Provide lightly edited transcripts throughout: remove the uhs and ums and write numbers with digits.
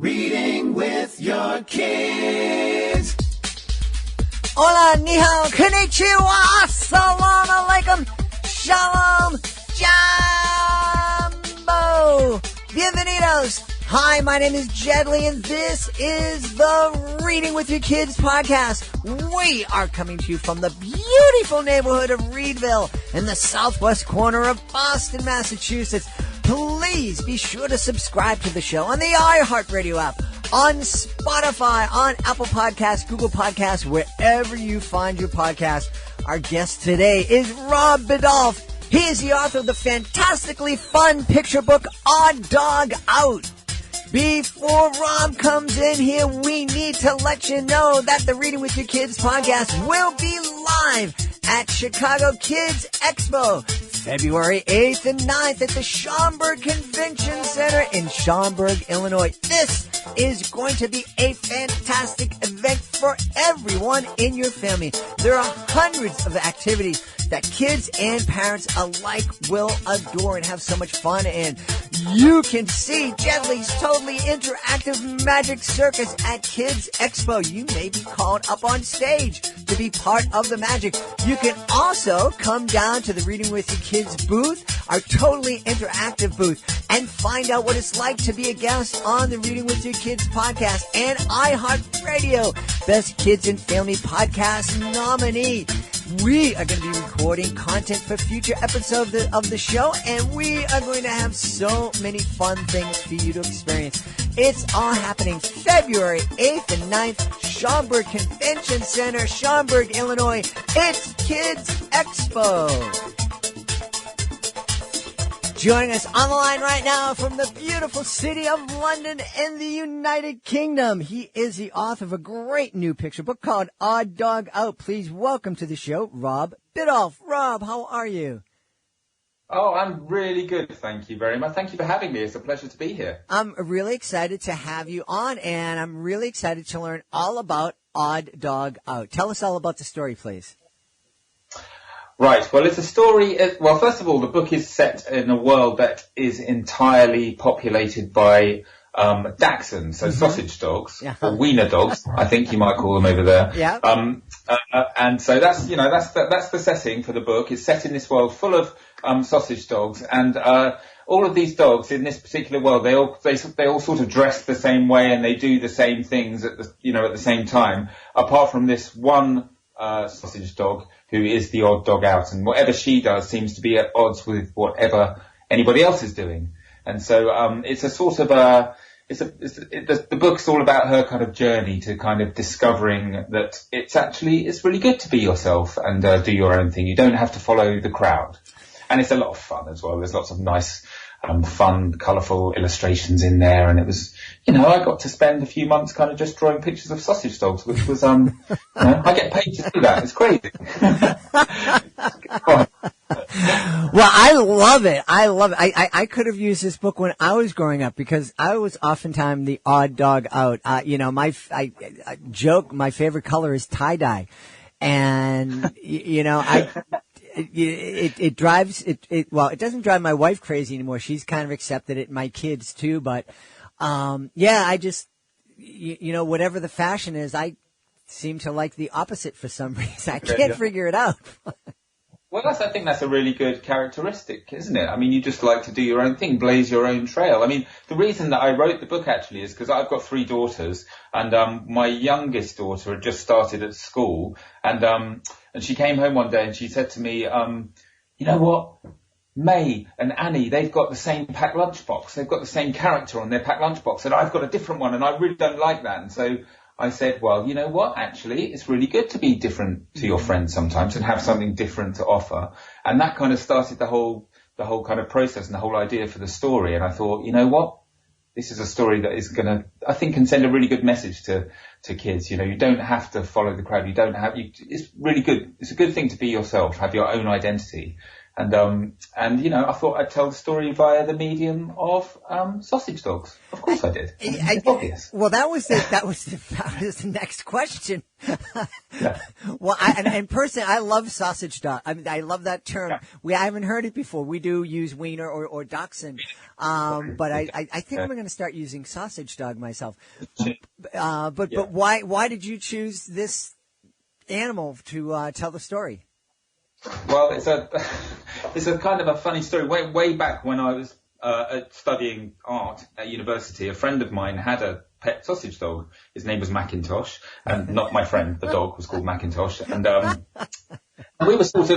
Reading with your kids. Hola, ni hao, konnichiwa, assalamu alaikum, shalom, jambo, bienvenidos. Hi, my name is Jedley, and this is the Reading with Your Kids podcast. We are coming to you from the beautiful neighborhood of Reedville in the southwest corner of Boston, Massachusetts. Please be sure to subscribe to the show on the iHeartRadio app, on Spotify, on Apple Podcasts, Google Podcasts, wherever you find your podcast. Our guest today is Rob Biddulph. He is the author of the fantastically fun picture book, Odd Dog Out. Before Rob comes in here, we need to let you know that the Reading with Your Kids podcast will be live at Chicago Kids Expo, February 8th and 9th at the Schaumburg Convention Center in Schaumburg, Illinois. This is going to be a fantastic event for everyone in your family. There are hundreds of activities that kids and parents alike will adore and have so much fun in. You can see Jedley's totally interactive magic circus at Kids Expo. You may be called up on stage to be part of the magic. You can also come down to the Reading with Your Kids booth, our totally interactive booth, and find out what it's like to be a guest on the Reading with Your Kids podcast and iHeartRadio Best Kids and Family Podcast nominee. We are going to be recording content for future episodes of the show, and we are going to have so many fun things for you to experience. It's all happening February 8th and 9th, Schaumburg Convention Center, Schaumburg, Illinois. It's Kids Expo. Joining us on the line right now from the beautiful city of London in the United Kingdom. He is the author of a great new picture book called Odd Dog Out. Please welcome to the show, Rob Biddulph. Rob, how are you? Oh, I'm really good. Thank you very much. Thank you for having me. It's a pleasure to be here. I'm really excited to have you on, and I'm really excited to learn all about Odd Dog Out. Tell us all about the story, please. Right. Well, it's a story. Well, first of all, the book is set in a world that is entirely populated by dachshunds, so sausage dogs, or wiener dogs, I think you might call them over there. Yeah. And so that's the setting for the book. It's set in this world full of sausage dogs, and all of these dogs in this particular world, they all sort of dress the same way and they do the same things at the same time, apart from this one sausage dog who is the odd dog out, and whatever she does seems to be at odds with whatever anybody else is doing. And so it's a sort of the book's all about her kind of journey to kind of discovering that it's really good to be yourself and do your own thing. You don't have to follow the crowd. And it's a lot of fun as well. There's lots of nice, fun, colourful illustrations in there. And it was, I got to spend a few months kind of just drawing pictures of sausage dogs, which was, I get paid to do that. It's crazy. Well, I love it. I could have used this book when I was growing up because I was oftentimes the odd dog out. I joke, my favorite color is tie-dye. And, it doesn't drive my wife crazy anymore. She's kind of accepted it, my kids too. But, I just, whatever the fashion is, I seem to like the opposite for some reason. I can't figure it out. Well, I think that's a really good characteristic, isn't it? I mean, you just like to do your own thing, blaze your own trail. I mean, the reason that I wrote the book actually is because I've got 3 daughters, and my youngest daughter had just started at school, and she came home one day and she said to me, you know what? May and Annie, they've got the same packed lunchbox. They've got the same character on their packed lunchbox, and I've got a different one, and I really don't like that. And so I said, well, you know what, actually, it's really good to be different to your friends sometimes and have something different to offer. And that kind of started the whole kind of process and the whole idea for the story. And I thought, you know what, this is a story that is I think can send a really good message to kids. You don't have to follow the crowd. It's really good. It's a good thing to be yourself, have your own identity. And I thought I'd tell the story via the medium of sausage dogs. Of course I did. It's obvious. Well, that was the next question. Yeah. Well, and personally, I love sausage dog. I mean, I love that term. Yeah. I haven't heard it before. We do use wiener or dachshund, but I think I'm going to start using sausage dog myself. But why did you choose this animal to tell the story? Well, it's a kind of a funny story. Way back when I was studying art at university, a friend of mine had a pet sausage dog. His name was Macintosh, and not my friend. The dog was called Macintosh, and we were sort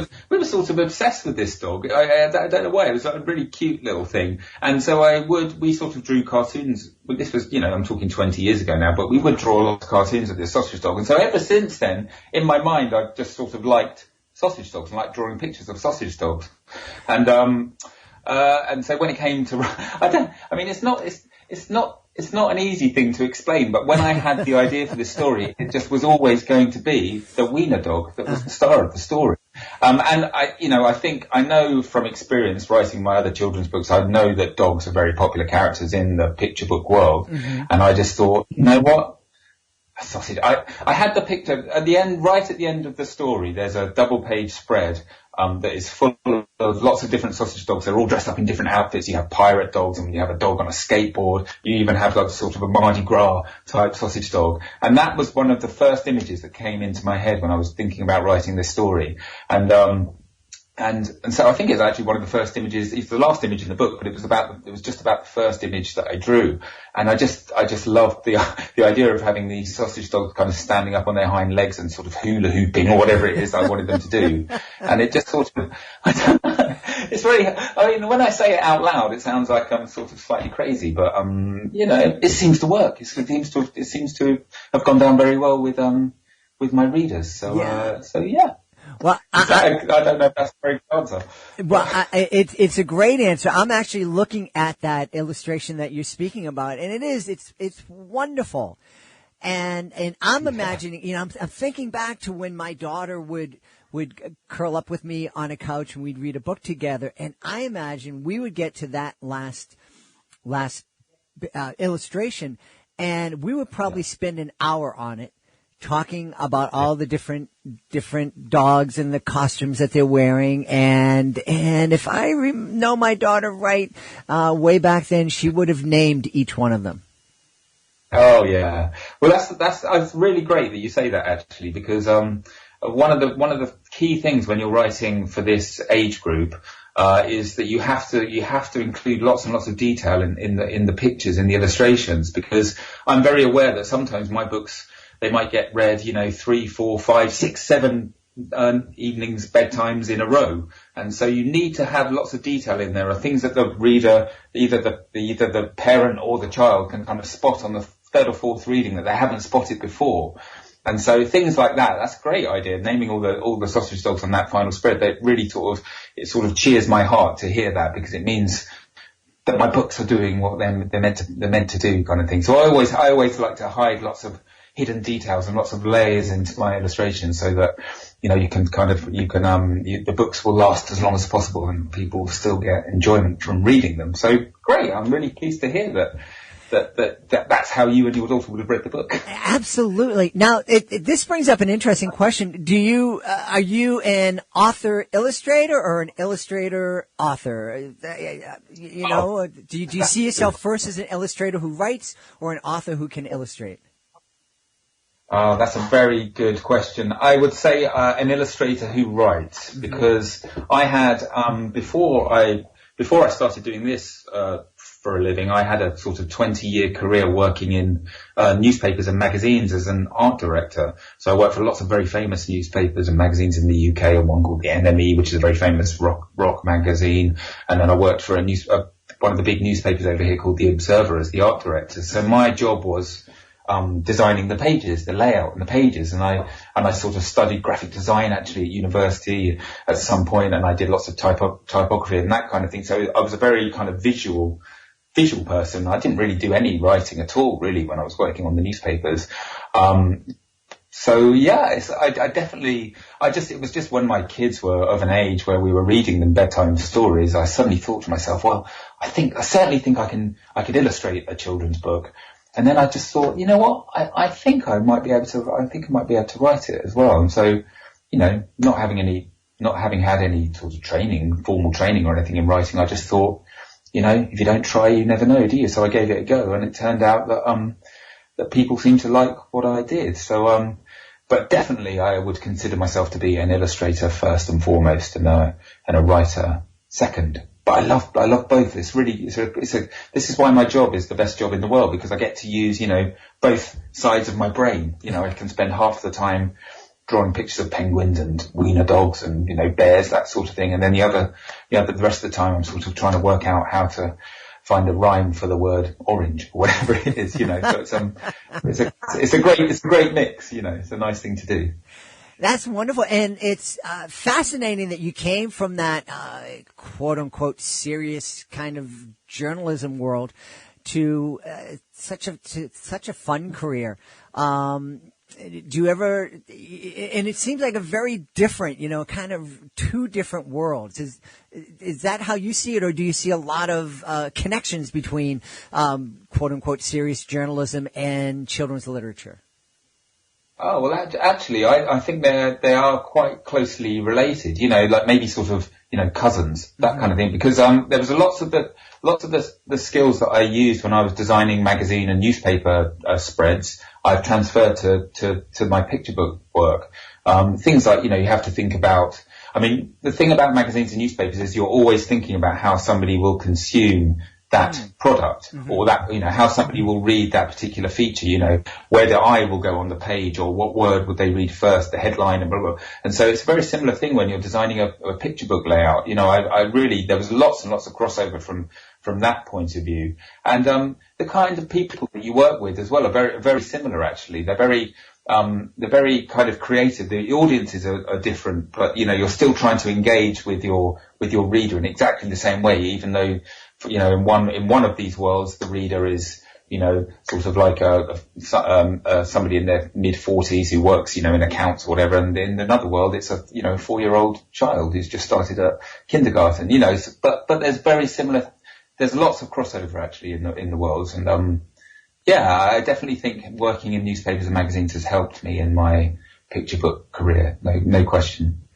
of obsessed with this dog. I don't know why. It was like a really cute little thing, and so we sort of drew cartoons. This was, I'm talking 20 years ago now, but we would draw lots of cartoons of this sausage dog, and so ever since then, in my mind, I've just sort of liked sausage dogs and like drawing pictures of sausage dogs, and so when it came to, it's not an easy thing to explain, but when I had the idea for this story, it just was always going to be the wiener dog that was the star of the story. And I think I know from experience writing my other children's books, I know that dogs are very popular characters in the picture book world, and I just thought, you know what? Sausage. I had the picture at the end, right at the end of the story. There's a double-page spread that is full of lots of different sausage dogs. They're all dressed up in different outfits. You have pirate dogs, and you have a dog on a skateboard. You even have like sort of a Mardi Gras type sausage dog. And that was one of the first images that came into my head when I was thinking about writing this story. And so I think it's actually one of the first images. It's the last image in the book, but it was just about the first image that I drew. And I just loved the idea of having these sausage dogs kind of standing up on their hind legs and sort of hula hooping or whatever it is I wanted them to do. And it just sort of, it's very, when I say it out loud, it sounds like I'm sort of slightly crazy, but, it seems to work. It seems to have gone down very well with my readers. So yeah. Well, I don't know if that's a very good answer. Well, it's a great answer. I'm actually looking at that illustration that you're speaking about, and it's wonderful. And I'm imagining, I'm thinking back to when my daughter would curl up with me on a couch and we'd read a book together, and I imagine we would get to that last illustration, and we would probably spend an hour on it, talking about all the different dogs and the costumes that they're wearing, and if I know my daughter right, way back then, she would have named each one of them. Oh yeah, well that's really great that you say that, actually, because one of the key things when you're writing for this age group is that you have to include lots and lots of detail in the pictures, in the illustrations, because I'm very aware that sometimes my books, they might get read, 3, 4, 5, 6, 7 evenings, bedtimes in a row. And so you need to have lots of detail in there, or things that the reader, either the parent or the child, can kind of spot on the third or fourth reading that they haven't spotted before. And so things like that, that's a great idea. Naming all the sausage dogs on that final spread, that really sort of cheers my heart to hear that, because it means that my books are doing what they're meant to do, kind of thing. So I always like to hide lots of hidden details and lots of layers into my illustrations, so that the books will last as long as possible and people will still get enjoyment from reading them. So great, I'm really pleased to hear that's how you and your daughter would have read the book. Absolutely. Now, this brings up an interesting question. Are you an author illustrator or an illustrator author? Do you see yourself first as an illustrator who writes, or an author who can illustrate? Oh, that's a very good question. I would say an illustrator who writes, because I had before I started doing this for a living, I had a sort of 20-year career working in newspapers and magazines as an art director. So I worked for lots of very famous newspapers and magazines in the UK, and one called the NME, which is a very famous rock magazine. And then I worked for one of the big newspapers over here called The Observer as the art director. So my job was designing the pages, the layout and the pages, and I sort of studied graphic design actually at university at some point, and I did lots of typography and that kind of thing. So I was a very kind of visual person. I didn't really do any writing at all, really, when I was working on the newspapers. So yeah, it was just when my kids were of an age where we were reading them bedtime stories, I suddenly thought to myself, well, I certainly think I could illustrate a children's book. And then I just thought, you know what, I think I might be able to write it as well. And so, not having had any sort of formal training or anything in writing, I just thought, if you don't try, you never know, do you? So I gave it a go, and it turned out that people seemed to like what I did. So, but definitely I would consider myself to be an illustrator first and foremost, and a writer second. But I love both. This is why my job is the best job in the world, because I get to use, both sides of my brain. I can spend half the time drawing pictures of penguins and wiener dogs and, bears, that sort of thing. And then the rest of the time I'm sort of trying to work out how to find a rhyme for the word orange or whatever it is, So it's a great mix, it's a nice thing to do. That's wonderful. And it's fascinating that you came from that quote unquote serious kind of journalism world to such a fun career. Do you ever, and it seems like a very different, kind of two different worlds. Is that how you see it, or do you see a lot of connections between quote unquote serious journalism and children's literature? Oh, well, actually, I think they are quite closely related, like maybe sort of, cousins, that kind of thing, because there was lots of the skills that I used when I was designing magazine and newspaper spreads, I've transferred to my picture book work. Things like, you have to think about, the thing about magazines and newspapers is you're always thinking about how somebody will consume that product, or that, how somebody will read that particular feature, where the eye will go on the page, or what word would they read first, the headline, and blah, blah, blah. And so it's a very similar thing when you're designing a picture book layout. I really, there was lots and lots of crossover from that point of view. And, the kind of people that you work with as well are very, very similar, actually. They're very kind of creative. The audiences are different, but, you're still trying to engage with your reader in exactly the same way, even though, in one of these worlds, the reader is, sort of like somebody in their mid-40s who works, in accounts or whatever. And in another world, it's a 4-year-old child who's just started at kindergarten, but there's very similar, there's lots of crossover actually in the worlds. And, I definitely think working in newspapers and magazines has helped me in my picture book career. No question.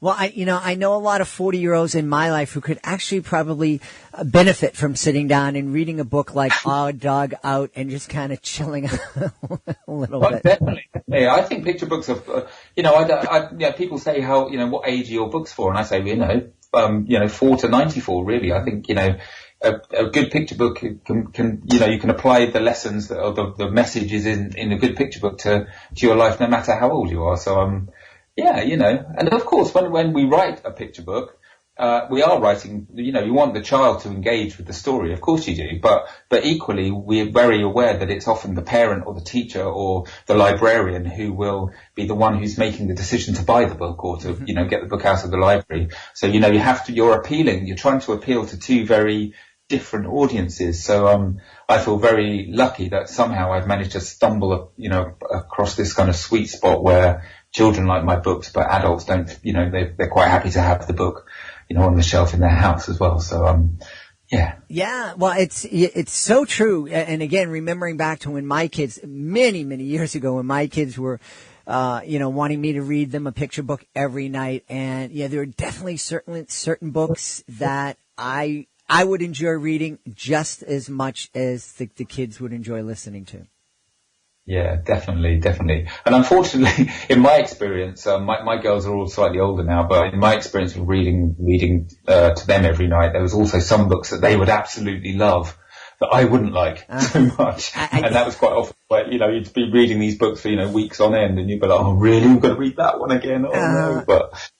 Well, I know a lot of 40-year-olds in my life who could actually probably benefit from sitting down and reading a book like Odd Dog Out and just kind of chilling a little bit. Definitely. Yeah, I think picture books are, people say how, what age are your books for? And I say, 4 to 94, really. I think, a good picture book can you can apply the lessons or the messages in a good picture book to your life, no matter how old you are. So, and of course, when we write a picture book, we are writing, you want the child to engage with the story. Of course you do. But equally, we're very aware that it's often the parent or the teacher or the librarian who will be the one who's making the decision to buy the book or to, get the book out of the library. So, you're trying to appeal to two very different audiences. So, I feel very lucky that somehow I've managed to stumble, across this kind of sweet spot where children like my books, but adults don't, they're quite happy to have the book, on the shelf in their house as well. So, yeah. Yeah. Well, it's so true. And again, remembering back to when my kids, many, many years ago, when my kids were, wanting me to read them a picture book every night. And yeah, there are definitely certain books that I would enjoy reading just as much as the kids would enjoy listening to. Yeah, definitely. And unfortunately, in my experience, my girls are all slightly older now, but in my experience of reading to them every night, there was also some books that they would absolutely love that I wouldn't like so much. And that was quite often, you'd be reading these books for, weeks on end, and you'd be like, oh, really? We've got to read that one again? Oh, no. But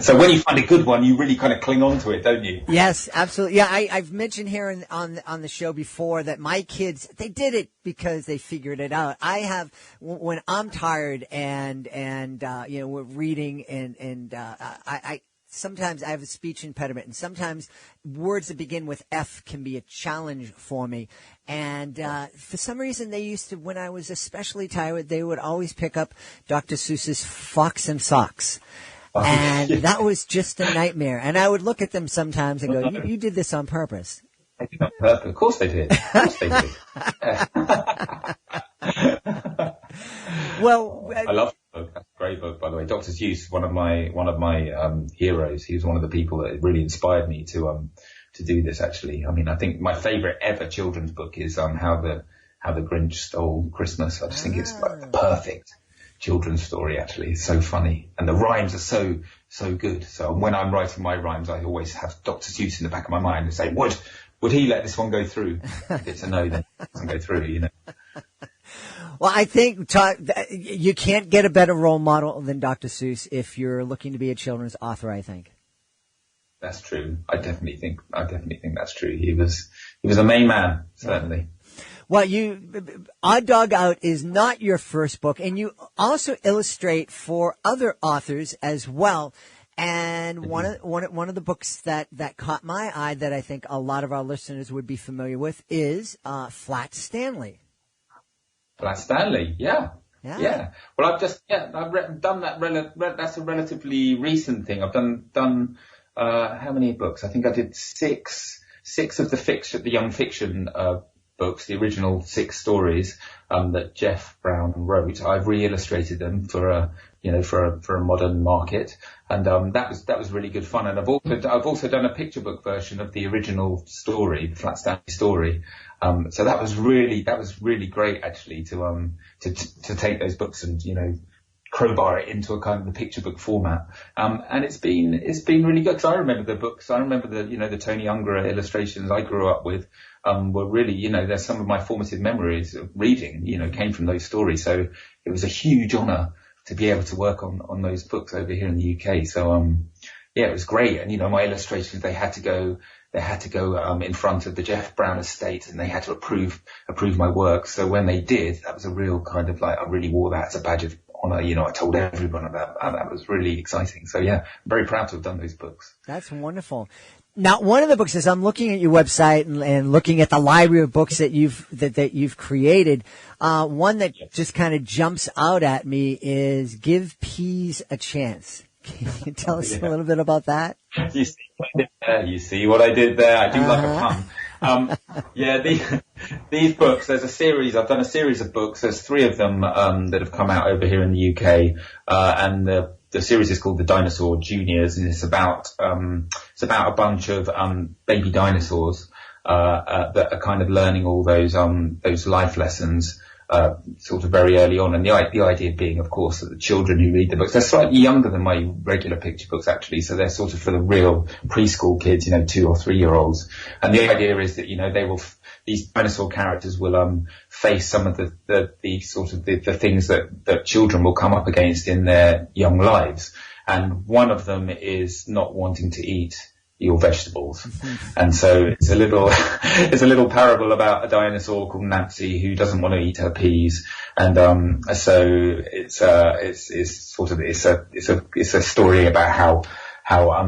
so when you find a good one, you really kind of cling on to it, don't you? Yes, absolutely. Yeah, I've mentioned here on the show before that my kids, they did it because they figured it out. I have, when I'm tired and we're reading and sometimes I have a speech impediment, and sometimes words that begin with F can be a challenge for me. And for some reason, they used to, when I was especially tired, they would always pick up Dr. Seuss's Fox and Socks. And that was just a nightmare. And I would look at them sometimes and go, you did this on purpose. They did on purpose. Of course they did. Of course they did. Well, I love the book. That's a great book, by the way. Dr. Seuss, one of my heroes. He was one of the people that really inspired me to do this, actually. I mean, I think my favorite ever children's book is How the Grinch Stole Christmas. I just think it's like the perfect children's story, actually. It's so funny, and the rhymes are so good. So when I'm writing my rhymes, I always have Dr. Seuss in the back of my mind and say, would he let this one go through? If it's a no, then it doesn't go through, you know. Well, I think you can't get a better role model than Dr. Seuss if you're looking to be a children's author, I think. That's true. I definitely think that's true. He was a main man, certainly. Well, Odd Dog Out is not your first book, and you also illustrate for other authors as well. And one of the books that caught my eye that I think a lot of our listeners would be familiar with is Flat Stanley. Flat Stanley, yeah. Well, I've done that. That's a relatively recent thing. I've done how many books? I think I did six of the young fiction books, the original 6 stories that Jeff Brown wrote. I've re-illustrated them for a modern market, and that was really good fun. And I've also done a picture book version of the original story, the Flat Stanley story. So that was really great, actually, to take those books and crowbar it into a kind of the picture book format. And it's been really good. So I remember the books. I remember the Tony Ungerer illustrations I grew up with, were really, they're some of my formative memories of reading, came from those stories. So it was a huge honor to be able to work on those books over here in the UK. So, it was great. And, my illustrations, they had to go in front of the Jeff Brown estate, and they had to approve my work. So when they did, that was a real kind of like, I really wore that as a badge of honor. I told everyone about that. That was really exciting. So yeah, I'm very proud to have done those books. That's wonderful. Now, one of the books, as I'm looking at your website and looking at the library of books that you've created, one that just kind of jumps out at me is Give Peas a Chance. Can you tell us a little bit about that? You see what I did there? I do like a pun. These books, I've done a series of books. There's 3 of them that have come out over here in the UK, and the series is called The Dinosaur Juniors, and it's about a bunch of baby dinosaurs that are kind of learning all those life lessons sort of very early on. And the idea being, of course, that the children who read the books, they're slightly younger than my regular picture books, actually. So they're sort of for the real preschool kids, 2 or 3 year olds. And the idea is that, these dinosaur characters will face some of the sort of the things that children will come up against in their young lives. And one of them is not wanting to eat your vegetables. And so it's a little parable about a dinosaur called Nancy who doesn't want to eat her peas. And so it's a story about how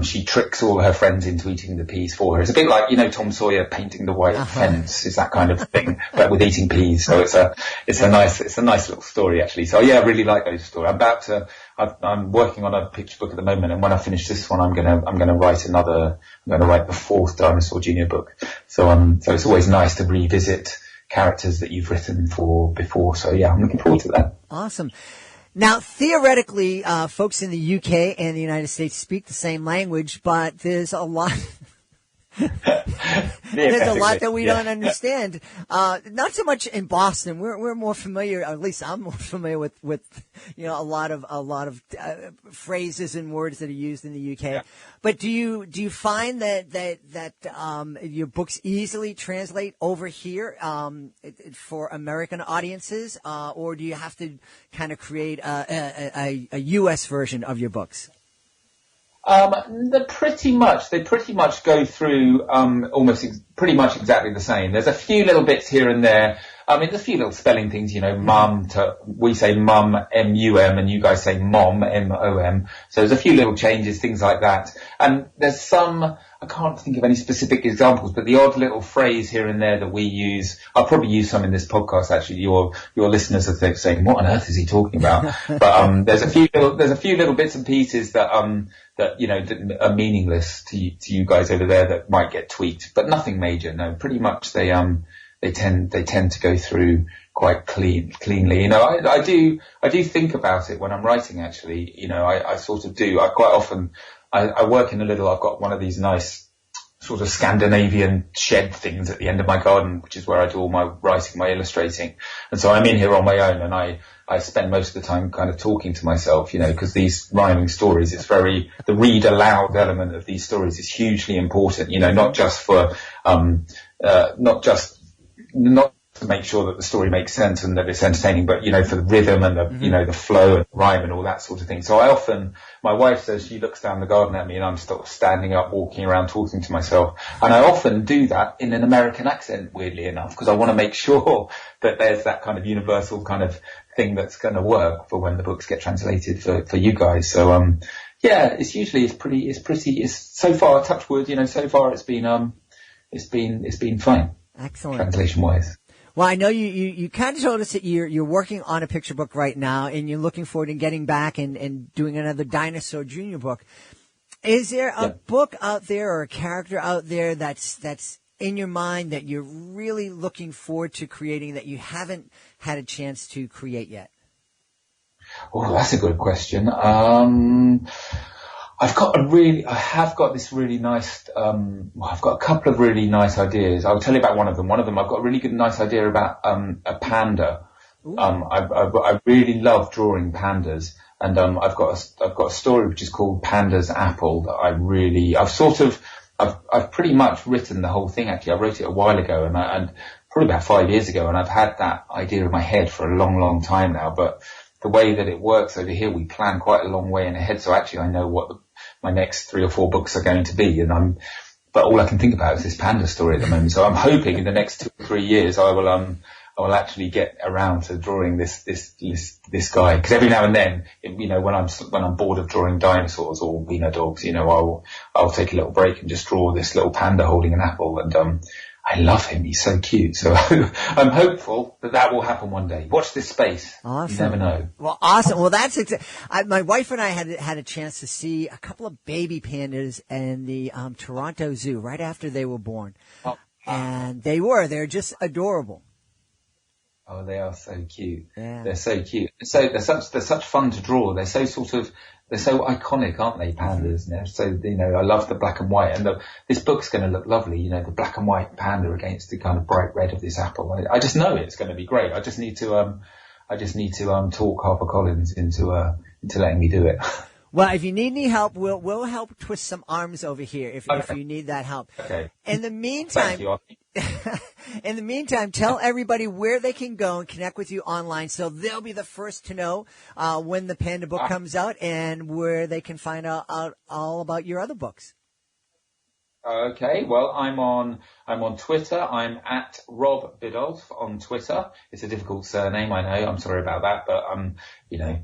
she tricks all her friends into eating the peas for her. It's a bit like, Tom Sawyer painting the white fence, is that kind of thing, but with eating peas. So it's a nice little story, actually. So yeah, I really like those stories. I'm working on a picture book at the moment, and when I finish this one, I'm gonna write the 4th Dinosaur Junior book. So it's always nice to revisit characters that you've written for before. So yeah, I'm looking forward to that. Awesome. Now, theoretically, folks in the UK and the United States speak the same language, but there's a lot. There's a lot that we don't understand. Not so much in Boston. We're more familiar, or at least I'm more familiar with a lot of phrases and words that are used in the UK. Yeah. But do you find that your books easily translate over here for American audiences, or do you have to kind of create a US version of your books? They pretty much go through pretty much exactly the same. There's a few little bits here and there There's a few little spelling things, we say mum, M-U-M, and you guys say mom, M-O-M. So there's a few little changes, things like that. And there's some, I can't think of any specific examples, but the odd little phrase here and there that we use. I'll probably use some in this podcast, actually. Your listeners are saying, what on earth is he talking about? But, there's a few little bits and pieces that that are meaningless to you guys over there that might get tweaked, but nothing major. No, pretty much they tend to go through quite cleanly. I do think about it when I'm writing, actually. I sort of do. I quite often, I work in I've got one of these nice sort of Scandinavian shed things at the end of my garden, which is where I do all my writing, my illustrating. And so I'm in here on my own, and I spend most of the time kind of talking to myself, because these rhyming stories, the read aloud element of these stories is hugely important, not just for, not to make sure that the story makes sense and that it's entertaining, but, for the rhythm and the, the flow and rhyme and all that sort of thing. So my wife says, she looks down the garden at me and I'm sort of standing up, walking around, talking to myself. And I often do that in an American accent, weirdly enough, because I want to make sure that there's that kind of universal kind of thing that's going to work for when the books get translated for you guys. So, it's so far, touch wood, so far it's been fine. Excellent. Translation wise. Well, I know you kind of told us that you're working on a picture book right now, and you're looking forward to getting back and doing another Dinosaur Jr. book. Is there a book out there or a character out there that's in your mind that you're really looking forward to creating that you haven't had a chance to create yet? Oh, that's a good question. I've got this really nice, I've got a couple of really nice ideas. I'll tell you about one of them. One of them, I've got a really good, nice idea about, a panda. I really love drawing pandas, and, I've got a story which is called Pandas Apple that I've pretty much written the whole thing, actually. I wrote it a while ago and probably about 5 years ago, and I've had that idea in my head for a long, long time now, but the way that it works over here, we plan quite a long way in ahead. So actually I know what my next 3 or 4 books are going to be, but all I can think about is this panda story at the moment. So I'm hoping in the next 2 or 3 years I will actually get around to drawing this guy. Because every now and then, when I'm bored of drawing dinosaurs or wiener dogs, I'll take a little break and just draw this little panda holding an apple. And I love him. He's so cute. So I'm hopeful that will happen one day. Watch this space. Awesome. You never know. Well, awesome. Well, that's my wife and I had a chance to see a couple of baby pandas in the Toronto Zoo right after they were born. Oh. And they're just adorable. Oh, they are so cute. Yeah. They're so cute. So they're such fun to draw. They're so iconic, aren't they, pandas? And so, I love the black and white, and this book's going to look lovely, the black and white panda against the kind of bright red of this apple. I just know it's going to be great. I just need to talk HarperCollins into letting me do it. Well, if you need any help, we'll help twist some arms over here if you need that help. Okay. In the meantime, tell everybody where they can go and connect with you online, so they'll be the first to know when the Panda book comes out and where they can find out all about your other books. Okay, well, I'm on Twitter. I'm at Rob Biddulph on Twitter. It's a difficult surname, I know. I'm sorry about that, but Biddulph.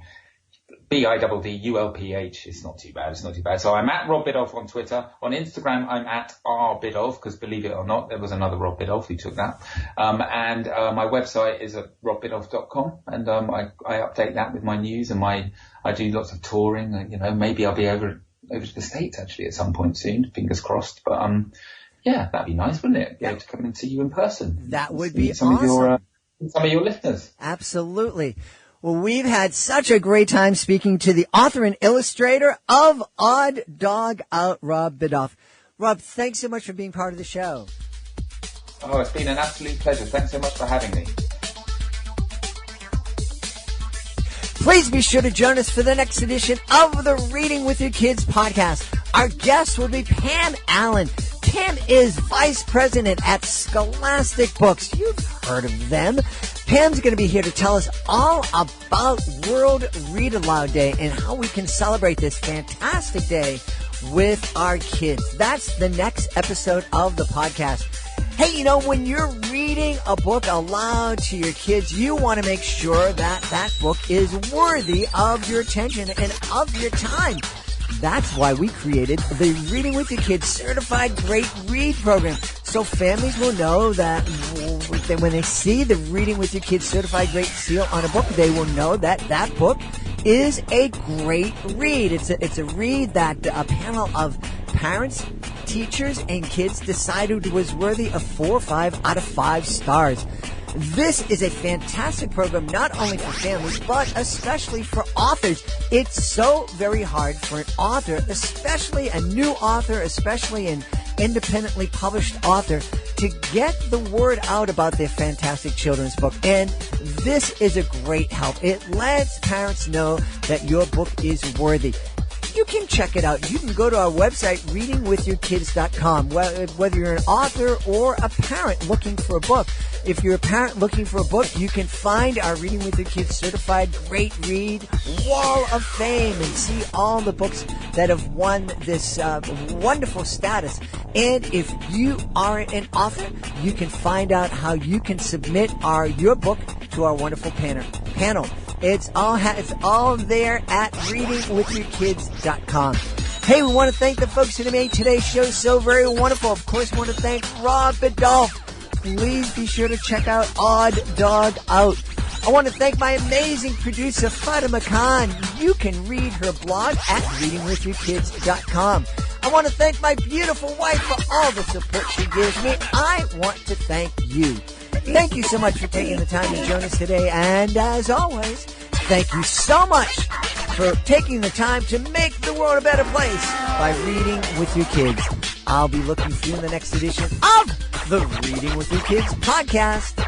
It's not too bad. So I'm at Rob Biddulph on Twitter. On Instagram, I'm at rbiddulph, because believe it or not, there was another Rob Biddulph who took that. And my website is at robbiddulph.com, and I update that with my news, and I do lots of touring. Maybe I'll be over to the States actually at some point soon. Fingers crossed. But yeah, that'd be nice, wouldn't it? Be able to come and see you in person. That would be some awesome. Some of your listeners. Absolutely. Well, we've had such a great time speaking to the author and illustrator of Odd Dog Out, Rob Biddulph. Rob, thanks so much for being part of the show. Oh, it's been an absolute pleasure. Thanks so much for having me. Please be sure to join us for the next edition of the Reading with Your Kids podcast. Our guest will be Pam Allen. Pam is vice president at Scholastic Books. You've heard of them. Pam's going to be here to tell us all about World Read Aloud Day and how we can celebrate this fantastic day with our kids. That's the next episode of the podcast. Hey, you know, when you're reading a book aloud to your kids, you want to make sure that that book is worthy of your attention and of your time. That's why we created the Reading with Your Kids Certified Great Read program. So families will know that when they see the Reading with Your Kids Certified Great seal on a book, they will know that that book is a great read. It's a read that a panel of parents, teachers, and kids decided was worthy of 4 or 5 out of 5 stars. This is a fantastic program, not only for families, but especially for authors. It's so very hard for an author, especially a new author, especially an independently published author, to get the word out about their fantastic children's book. And this is a great help. It lets parents know that your book is worthy. You can check it out. You can go to our website, readingwithyourkids.com. Whether you're an author or a parent looking for a book. If you're a parent looking for a book, you can find our Reading with Your Kids Certified Great Read Wall of Fame and see all the books that have won this wonderful status. And if you are an author, you can find out how you can submit your book to our wonderful panel. It's all there at readingwithyourkids.com. Hey, we want to thank the folks who made today's show so very wonderful. Of course, we want to thank Rob Biddulph. Please be sure to check out Odd Dog Out. I want to thank my amazing producer, Fatima Khan. You can read her blog at readingwithyourkids.com. I want to thank my beautiful wife for all the support she gives me. I want to thank you. Thank you so much for taking the time to join us today. And as always, thank you so much for taking the time to make the world a better place by reading with your kids. I'll be looking for you in the next edition of the Reading with Your Kids podcast.